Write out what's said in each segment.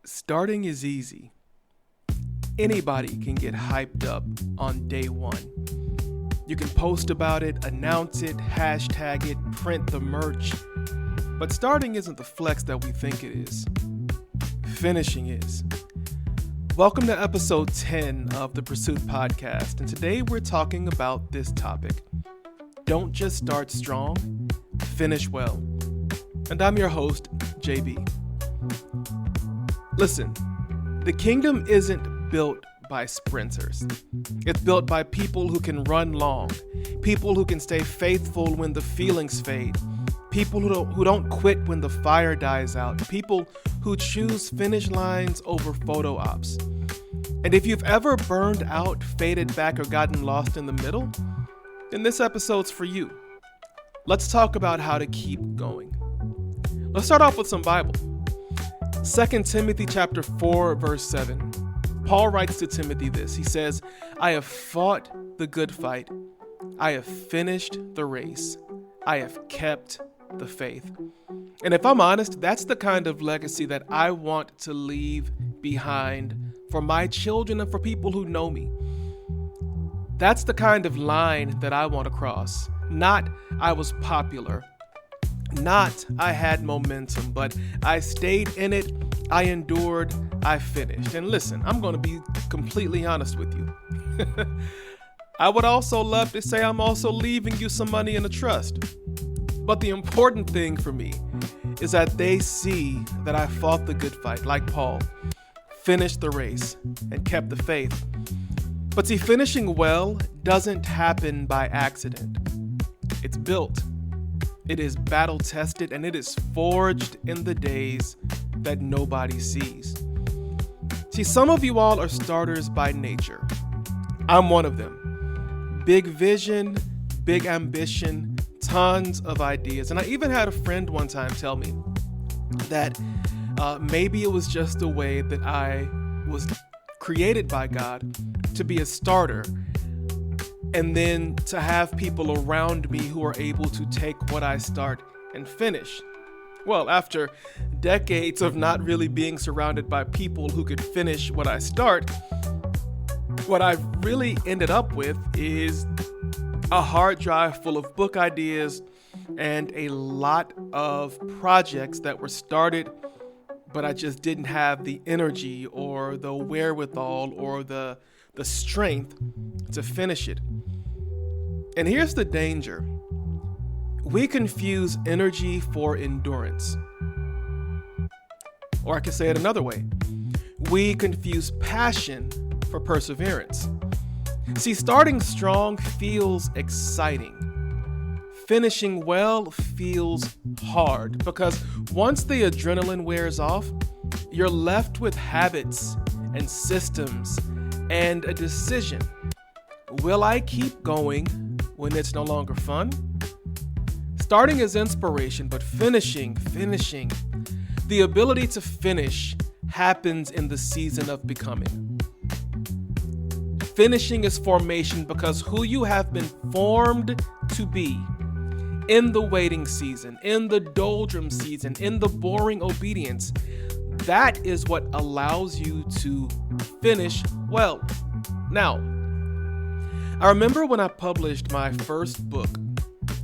Starting is easy. Anybody can get hyped up on day one. You can post about it, announce it, hashtag it, print the merch. But starting isn't the flex that we think it is. Finishing is. Welcome to episode 10 of the Pursuit Podcast, and today we're talking about this topic. Don't just start strong, finish well. And I'm your host, JB. Listen, the kingdom isn't built by sprinters. It's built by people who can run long, people who can stay faithful when the feelings fade, people who don't quit when the fire dies out, people who choose finish lines over photo ops. And if you've ever burned out, faded back, or gotten lost in the middle, then this episode's for you. Let's talk about how to keep going. Let's start off with some Bible. 2 Timothy chapter 4, verse 7. Paul writes to Timothy this. He says, I have fought the good fight. I have finished the race. I have kept the faith. And if I'm honest, that's the kind of legacy that I want to leave behind for my children and for people who know me. That's the kind of line that I want to cross. Not I was popular. Not I had momentum, but I stayed in it, I endured, I finished. And listen, I'm going to be completely honest with you. I would also love to say I'm also leaving you some money in a trust. But the important thing for me is that they see that I fought the good fight, like Paul, finished the race, and kept the faith. But see, finishing well doesn't happen by accident. It's built. It is battle tested, and it is forged in the days that nobody sees. See, some of you all are starters by nature. I'm one of them. Big vision, big ambition, tons of ideas. And I even had a friend one time tell me that maybe it was just the way that I was created by God to be a starter, and then to have people around me who are able to take what I start and finish. Well, after decades of not really being surrounded by people who could finish what I start, what I really ended up with is a hard drive full of book ideas and a lot of projects that were started, but I just didn't have the energy or the wherewithal or the strength to finish it. And here's the danger. We confuse energy for endurance. Or I could say it another way. We confuse passion for perseverance. See, starting strong feels exciting. Finishing well feels hard, because once the adrenaline wears off, you're left with habits and systems and a decision. Will I keep going when it's no longer fun? Starting is inspiration, but finishing, the ability to finish happens in the season of becoming. Finishing is formation, because who you have been formed to be in the waiting season, in the doldrum season, in the boring obedience, that is what allows you to finish well. Now, I remember when I published my first book,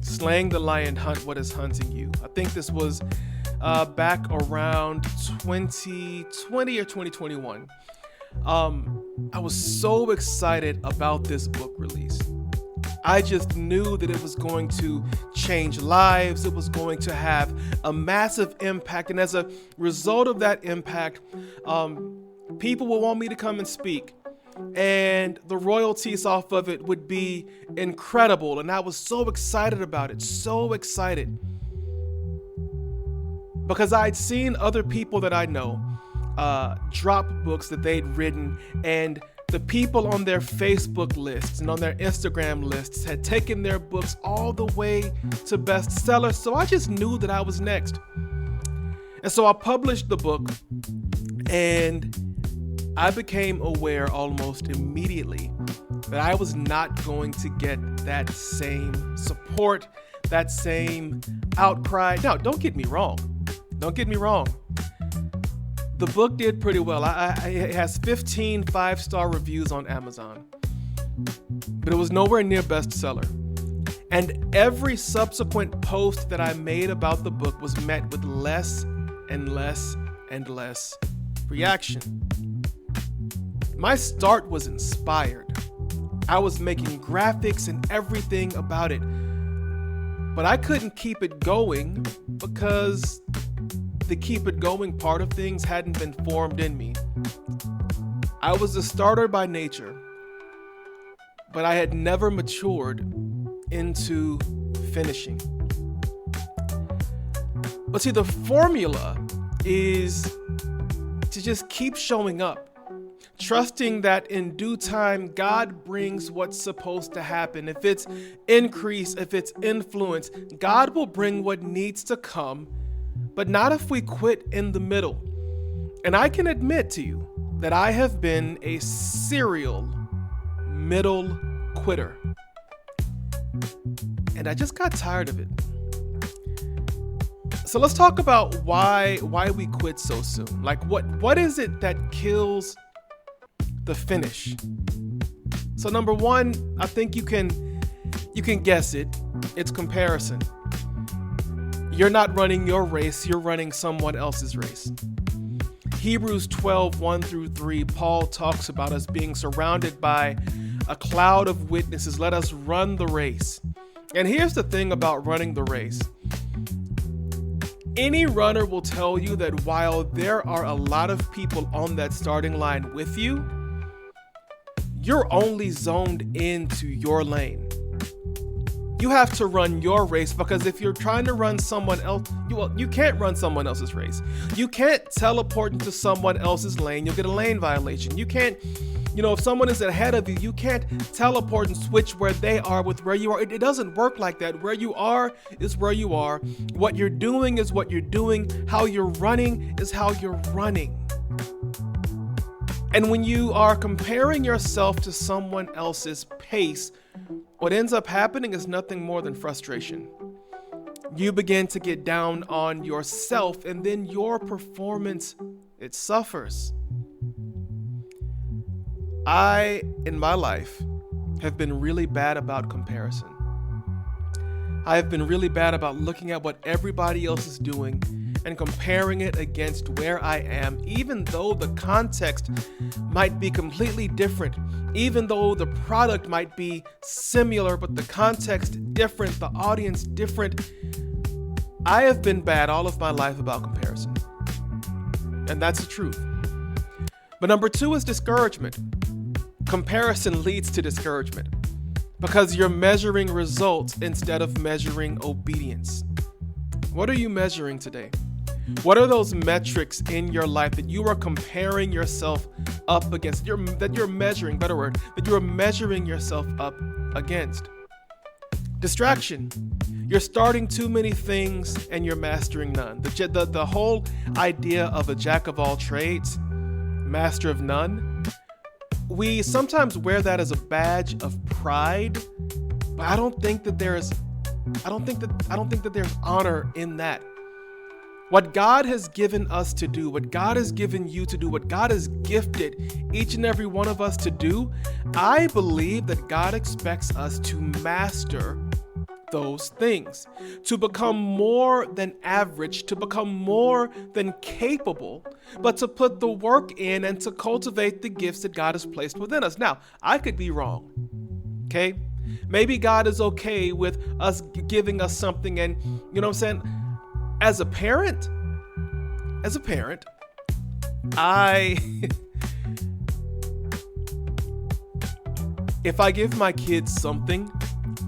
Slaying the Lion Hunt, What is Hunting You? I think this was back around 2020 or 2021. I was so excited about this book release. I just knew that it was going to change lives. It was going to have a massive impact. And as a result of that impact, people will want me to come and speak. And the royalties off of it would be incredible. And I was so excited about it, so excited. Because I'd seen other people that I know drop books that they'd written, and the people on their Facebook lists and on their Instagram lists had taken their books all the way to bestsellers. So I just knew that I was next. And so I published the book, and I became aware almost immediately that I was not going to get that same support, that same outcry. Now, don't get me wrong. The book did pretty well. It has 15 5-star reviews on Amazon, but it was nowhere near bestseller. And every subsequent post that I made about the book was met with less and less and less reaction. My start was inspired. I was making graphics and everything about it, but I couldn't keep it going because the keep it going part of things hadn't been formed in me. I was a starter by nature, but I had never matured into finishing. But see, the formula is to just keep showing up, trusting that in due time, God brings what's supposed to happen. If it's increase, if it's influence, God will bring what needs to come, but not if we quit in the middle. And I can admit to you that I have been a serial middle quitter. And I just got tired of it. So let's talk about why we quit so soon. Like what is it that kills the finish? So number one, I think you can guess it. It's comparison. You're not running your race, you're running someone else's race. Hebrews 12, 1-3, Paul talks about us being surrounded by a cloud of witnesses. Let us run the race. And here's the thing about running the race. Any runner will tell you that while there are a lot of people on that starting line with you, you're only zoned into your lane. You have to run your race, because if you're trying to run someone else, you can't run someone else's race. You can't teleport into someone else's lane. You'll get a lane violation. You can't, if someone is ahead of you, you can't teleport and switch where they are with where you are. It doesn't work like that. Where you are is where you are. What you're doing is what you're doing. How you're running is how you're running. And when you are comparing yourself to someone else's pace, what ends up happening is nothing more than frustration. You begin to get down on yourself, and then your performance, it suffers. I, in my life, have been really bad about comparison. I have been really bad about looking at what everybody else is doing and comparing it against where I am, even though the context might be completely different, even though the product might be similar, but the context different, the audience different. I have been bad all of my life about comparison. And that's the truth. But number two is discouragement. Comparison leads to discouragement because you're measuring results instead of measuring obedience. What are you measuring today? What are those metrics in your life that you are comparing yourself up against, that you're measuring yourself up against? Distraction. You're starting too many things and you're mastering none. The whole idea of a jack of all trades, master of none, we sometimes wear that as a badge of pride, but I don't think that there's honor in that. What God has given us to do, what God has given you to do, what God has gifted each and every one of us to do, I believe that God expects us to master those things, to become more than average, to become more than capable, but to put the work in and to cultivate the gifts that God has placed within us. Now, I could be wrong, okay? Maybe God is okay with us giving us something, and you know what I'm saying? As a parent, if I give my kids something,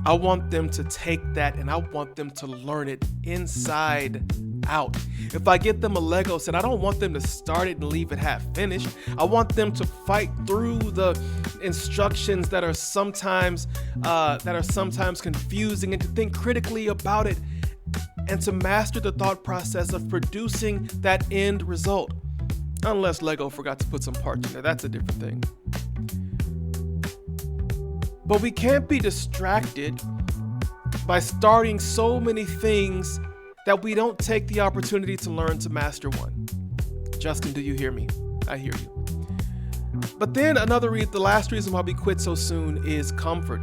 I want them to take that and I want them to learn it inside out. If I get them a Lego set, I don't want them to start it and leave it half finished. I want them to fight through the instructions that are sometimes confusing, and to think critically about it, and to master the thought process of producing that end result. Unless Lego forgot to put some parts in there, that's a different thing. But we can't be distracted by starting so many things that we don't take the opportunity to learn to master one. Justin, do you hear me? I hear you. But then the last reason why we quit so soon is comfort.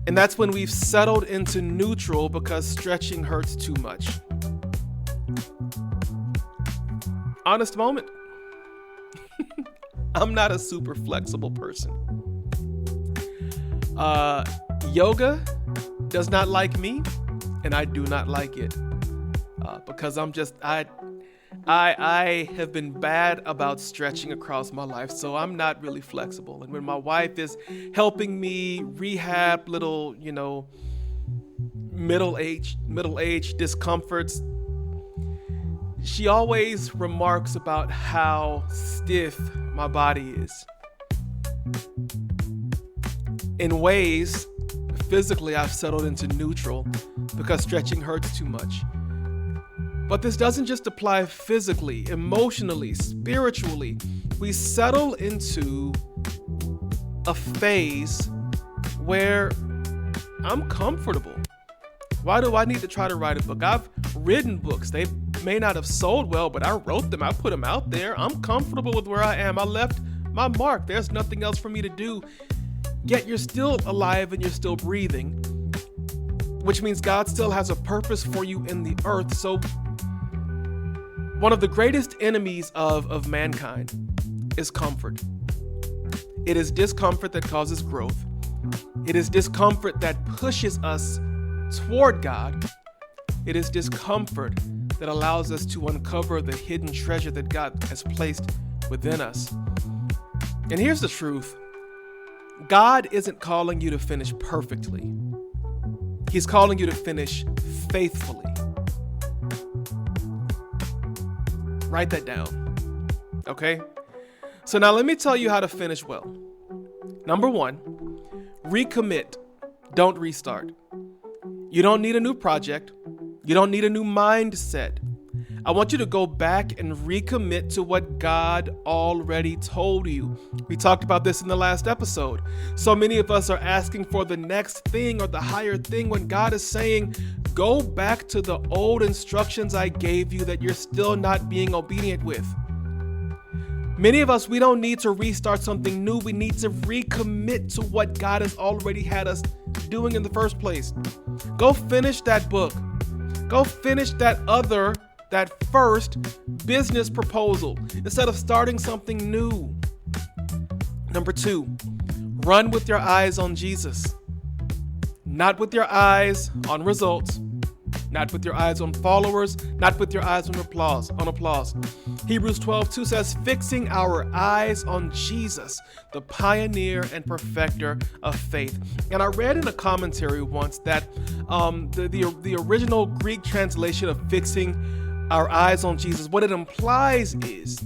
And that's when we've settled into neutral because stretching hurts too much. Honest moment. I'm not a super flexible person. Yoga does not like me, and I do not like it because I have been bad about stretching across my life, so I'm not really flexible. And when my wife is helping me rehab little, middle-age discomforts, she always remarks about how stiff my body is. In ways, physically, I've settled into neutral because stretching hurts too much. But this doesn't just apply physically, emotionally, spiritually. We settle into a phase where I'm comfortable. Why do I need to try to write a book? I've written books. They may not have sold well, but I wrote them. I put them out there. I'm comfortable with where I am. I left my mark. There's nothing else for me to do. Yet you're still alive and you're still breathing, which means God still has a purpose for you in the earth. So one of the greatest enemies of mankind is comfort. It is discomfort that causes growth. It is discomfort that pushes us toward God. It is discomfort that allows us to uncover the hidden treasure that God has placed within us. And here's the truth. God isn't calling you to finish perfectly. He's calling you to finish faithfully. Write that down. Okay? So now let me tell you how to finish well. Number 1, recommit. Don't restart. You don't need a new project. You don't need a new mindset. I want you to go back and recommit to what God already told you. We talked about this in the last episode. So many of us are asking for the next thing or the higher thing when God is saying, go back to the old instructions I gave you that you're still not being obedient with. Many of us, we don't need to restart something new. We need to recommit to what God has already had us doing in the first place. Go finish that book. Go finish that first business proposal instead of starting something new. Number 2, run with your eyes on Jesus. Not with your eyes on results, not with your eyes on followers, not with your eyes on applause. Hebrews 12:2 says, fixing our eyes on Jesus, the pioneer and perfecter of faith. And I read in a commentary once that the original Greek translation of fixing our eyes on Jesus, what it implies is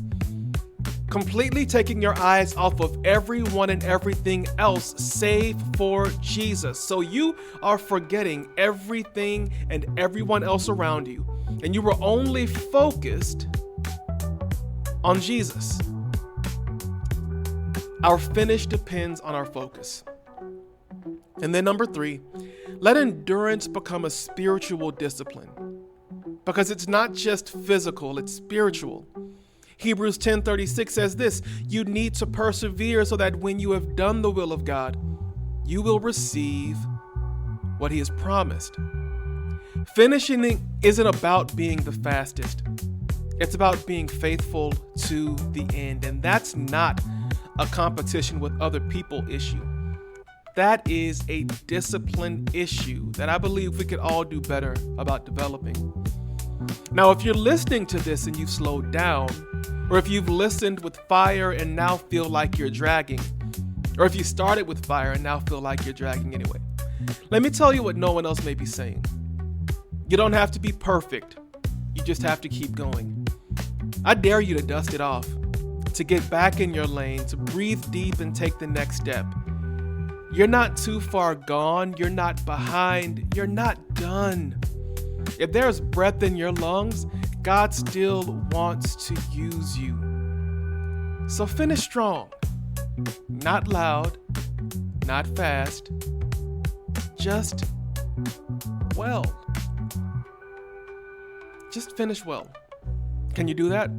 completely taking your eyes off of everyone and everything else save for Jesus. So you are forgetting everything and everyone else around you, and you were only focused on Jesus. Our finish depends on our focus. And then number 3, let endurance become a spiritual discipline, because it's not just physical, it's spiritual. Hebrews 10:36 says this, you need to persevere so that when you have done the will of God, you will receive what he has promised. Finishing isn't about being the fastest. It's about being faithful to the end. And that's not a competition with other people issue. That is a discipline issue that I believe we could all do better about developing. Now, if you're listening to this and you've slowed down, or if you've listened with fire and now feel like you're dragging, or if you started with fire and now feel like you're dragging anyway, let me tell you what no one else may be saying. You don't have to be perfect. You just have to keep going. I dare you to dust it off, to get back in your lane, to breathe deep and take the next step. You're not too far gone. You're not behind. You're not done. If there's breath in your lungs, God still wants to use you. So finish strong. Not loud, not fast, just well. Just finish well. Can you do that?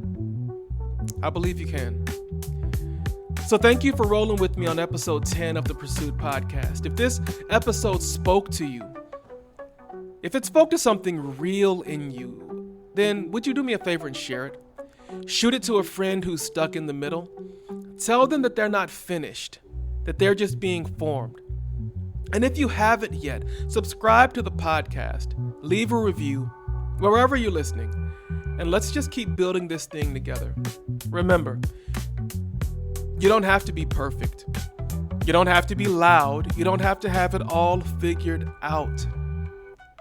I believe you can. So thank you for rolling with me on episode 10 of the Pursuit podcast. If this episode spoke to you, if it spoke to something real in you, then would you do me a favor and share it? Shoot it to a friend who's stuck in the middle. Tell them that they're not finished, that they're just being formed. And if you haven't yet, subscribe to the podcast, leave a review, wherever you're listening, and let's just keep building this thing together. Remember, you don't have to be perfect. You don't have to be loud. You don't have to have it all figured out.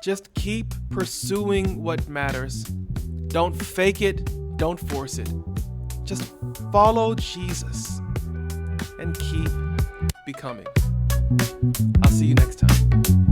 Just keep pursuing what matters. Don't fake it. Don't force it. Just follow Jesus and keep becoming. I'll see you next time.